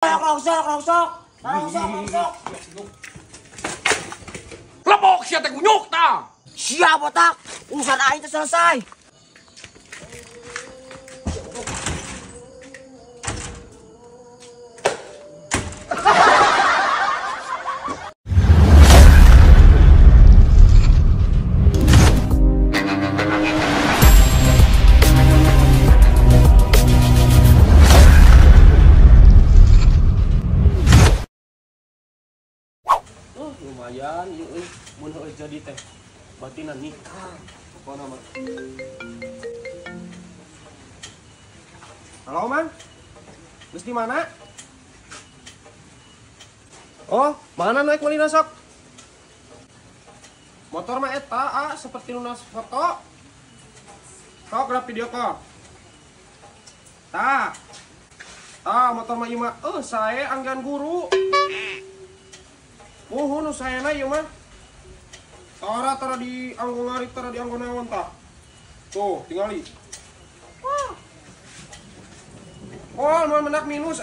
Rongsok. Lemok siya teh kunyuk ta. Siap botak, urusan aing teh selesai. Lumayan yeuh mun heueuh jadi teh batinan nikah pokona mah. Halo Man, geus di mana? Oh, mana naik meulina sok? Motor mah eta seperti nu foto. Sok grab video call. Tah motor mah ieu mah saya anggan guru. Muhun usahana ieu mah. Tara di anggo ngarik, tara di anggo naon tah. Tuh, tingali. Oh, mau menak minus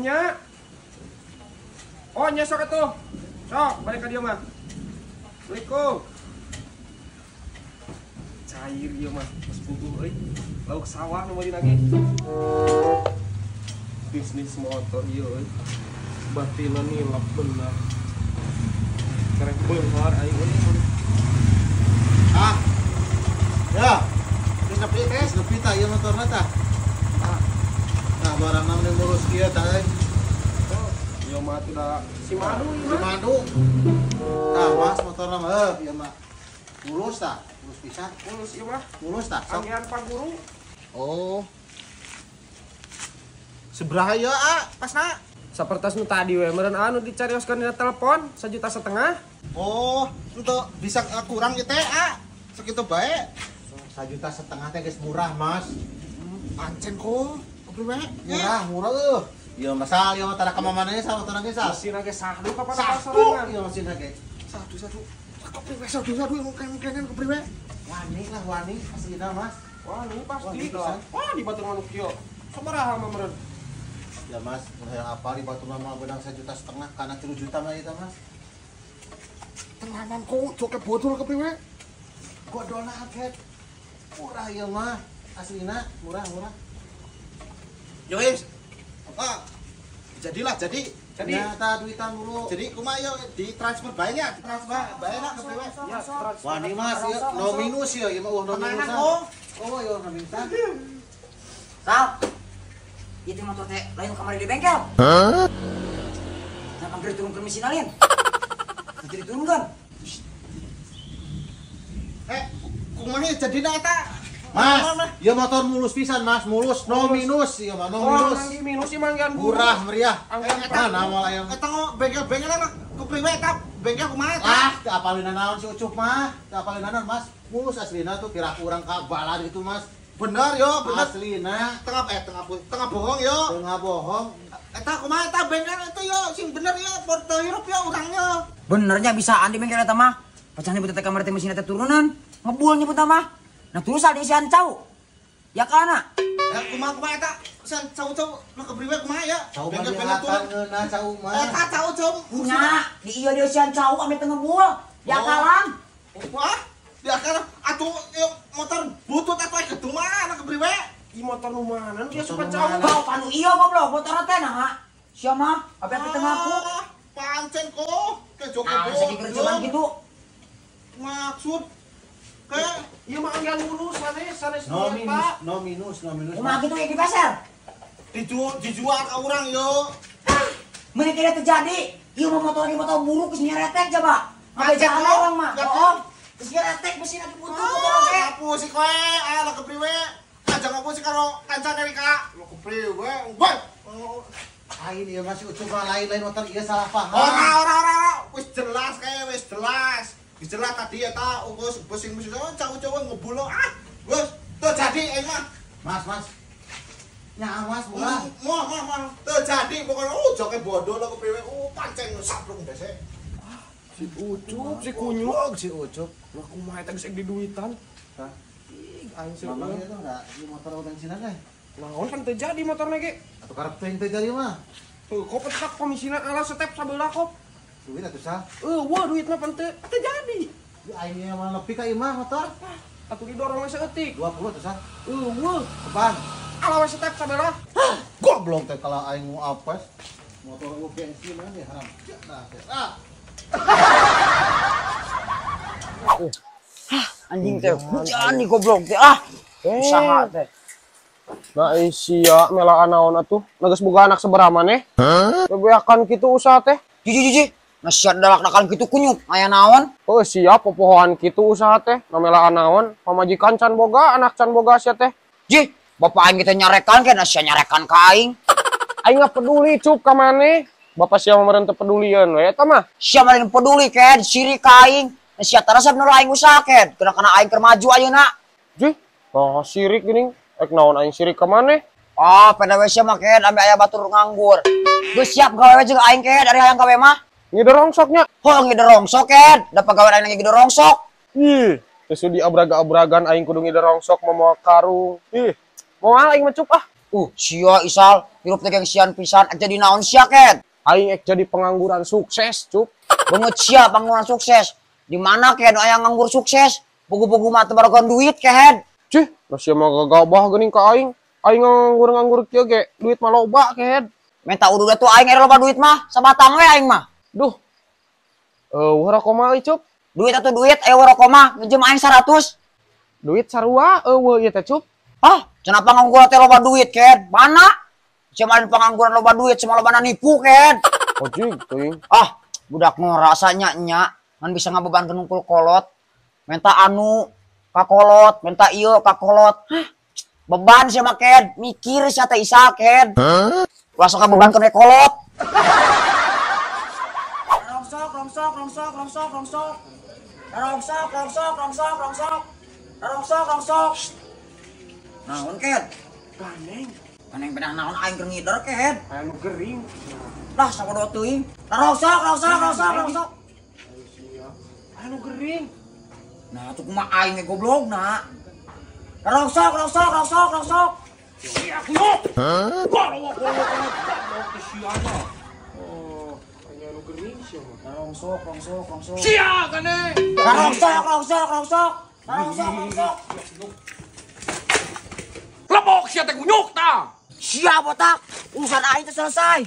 Nya. Oh, nya sok atuh. Sok, balik ka dieu mah. Assalamualaikum. Cair ieu mah, geus puguh euy. Lauk sawah nu meuli lagi. Bisnis motor ieu euy. Batinan nilap benar. Kerek beunghar aing euy. Ya. Geus nepi tah ieu motorna tah. Nah, barang naon ngurus kieu tah euy. Ieu mah tidak si Madu ieu Si mah. Madu. Tah, Mas motorna mah ieu mah. Mulus tah, mulus pisan. Mulus ieu mah. Mulus tah. Sok. Anggean Pak Guru. Oh. Seberapa ya, pasna? Sapertos nu tadi we meureun anu dicarioskeun dina telepon 1,5 juta. Oh, untuk bisa kurang gitu ya, segitu baik. 1,5 juta teh geus murah, Mas. Pancen kok, kumaha? Murah. Ieu masa ieu tara ka mamana sa motorna ge sa. Mesin ge sahdu ka pada Satu, pasarangan. ieu mesin ge. Satu. Satu, mungkin kupriwe. Wani aslina, Mas. Wah, ini pasti Wah, lah. pisan. Wah, di Batu Manuk kieu. Sabaraha mah meureun? Ya, Mas, yang apa di batu mama benang 1,5 juta karena 3 juta mah itu, Mas. Tenanan kok coke botol kepriwe? Godona harga murah ya mah. Aslina murah. Yois. Apa? Jadi. Ternyata duitan dulu. Jadi kumaha yo di transfer bae-nya, transfer bae-na kepriwe? Ya, transfer. Wah, ini Mas, ya no minus ya, ieu mah no minus. Oh, yo no minus. Sal. Itu motor teh lain kamar di bengkel. Hah? Nah, hampir turun ke mesin alien. Nanti diturunkan. Kumaha jadina eta? Mas, ieu motor mulus pisan, Mas, mulus no minus, ieu mah no Oh, minus. manggi minus sih manggian guru. Murah meriah. Angkat. Mana yang Eta bengkel mah kupriwe eta bengkel kumaha eta? teu apalina naon si Ucup mah, teu apalina naon, Mas. Mulus aslina tuh kira kurang ka balan gitu, Mas. Bener yo, bener. Aslina Tengah bohong yo. teu ngabohong. Eta kumaha eta bengkel itu yo sing bener yo porto Europe yo urangnya. Benernya bisaan di bengkel eta mah. Pacan nyebut teh kamar teh mesin teh turunan. Ngebul nyebut mah. Nah terus ada isian cau. Ya kana. Kumaha eta? San cau-cau nu kepriwe kumaha ya? Coba Bengkel-bengkel turun. dilihatkan ngeuna cau mah. Eta cau-cau. Nya, di ieu di isian cau ame teu ngebul. Ya kalang. Wah, dia kan atuh motor butut atuh gedung mah nu kepriwe? Di motor nu mana dia Motor suka nu jauh. mana? Kau panu ieu goblok motor teh nah. Sia mah, apa teh ngaku. Pancen kok ke joke Ah, segi kerjaan gitu. Maksud kayak Ieu mah anggian mulus sanes No minus. Kumaha gitu ya di pasar. dijual ke orang yo. Meni tidak terjadi. Ieu mah motor buruk geus nyeretek coba. Ngabe Macet, jalan kok. orang mah. Macet. Oh, geus nyeretek mesin lagi putus motor oge. Ngapu si koe, lah kepriwe. Aja ngapu si karo kanca dari ka. Lo kepriwe, gue. Lain ieu masih Ucup mah lain motor ieu salah paham. Ora. Wis jelas kayak wis jelas. Wis jelas tadi eta ubus sing mesin cowok ngebulo. Wes, tuh jadi mah. Mas. Nya Mas murah. Mau. Tuh jadi pokoknya joke bodoh lo kepriwe. Pancen sablung dese. Si Ucup, si kunyuk. Si Ucup. Lah kumaha eta geus di duitan. Hah? Ih, aing sih. Mamang itu enggak di motor bensinan deh. Naon kan terjadi motornya ge. Atuh karep teuing teh jadi mah. Tuh, kop tetap komisina ala step sabelah kop. Duit atuh sah. Wah duit mah pan terjadi. Di aingnya mah nepi ka imah motor. Atuh didorong we seeutik. 20 atuh sah. Wah, Kapan? ala we step sabelah. Goblok teh kalau aing mau apes. Motor gua bensin aja haram. Nah, Anjing teh, hujan nih goblok teh. Usaha teh. Nah sia melaan naon atuh. Nages boga anak seberapa maneh? Bebeakan kitu usaha teh. Jiji. Nasihat dalak-dakan kitu kunyuk, aya naon? Oh siap popohan kitu usaha teh. Namelaan naon? Pamajikan can boga, anak can boga sia teh. Ji, bapak aing kita nyarekan kan sia nyarekan ka aing. Aing nggak peduli cup ka maneh. Bapak sia meureun teu pedulieun we eta mah. Sia mah peduli ken, sirik ka aing. Sia tarasep nu aing usaha ken, kena aing keur maju ayeuna. Ji, oh sirik geuning. Ek naon aing sirik ka maneh? Oh, PDW sia mah ken ambe aya batur nganggur. Geus siap gawe jeung aing ken dari hayang gawe mah. Ngiderongsoknya. Oh, ngiderongsok ken. Da pagawean aing ngiderongsok. Ih, geus di abraga-abragan aing kudu ngiderongsok moal karung. Ih, moal aing mah cup ah. Sia Isal, hirup teh gengsian pisan, ek jadi naon sia ken? Aing ek jadi pengangguran sukses, cup. Banget sia pengangguran sukses. Di mana ken aya nganggur sukses? Buku-buku mah teu barogan duit ken. Cih, masih mah gagabah geuning ka aing. Aing nganggur-nganggur kieu ge, duit mah loba ken. Menta udah tuh aing ere loba duit mah, sabatang we aing mah. Duh. Wara komaha cup? Duit atuh duit, aya warokoma, minjem aing 100. Duit sarua eueuh ieu teh cup. Kenapa nganggur teh loba duit ken? Mana? Cuma pengangguran loba duit, cuma loba nipu ken. Oh jing, teuing. Budak ngerasa nya ngan bisa ngabeban kenungkul kolot. Menta anu kakolot, menta ieu kakolot. Beban sia mah ken, mikir sia teh Isa ken. Langsung ngabeban kene kolot. Rongsok. Naon ken? Kaneng penah naon aing keur ngider ken. Anu gering. Lah sapodo teuing. Rongsok. Anu gering. Nah, tuh kumaha aing ge goblokna. Rongsok. Iya, kuyo. Goblok siapa? Oh, anu gering sia mah. Rongsok. Sia kaneh. Rongsok. Lepok sia teh kunyuk tah. Siap botak. Urusan aing teh selesai.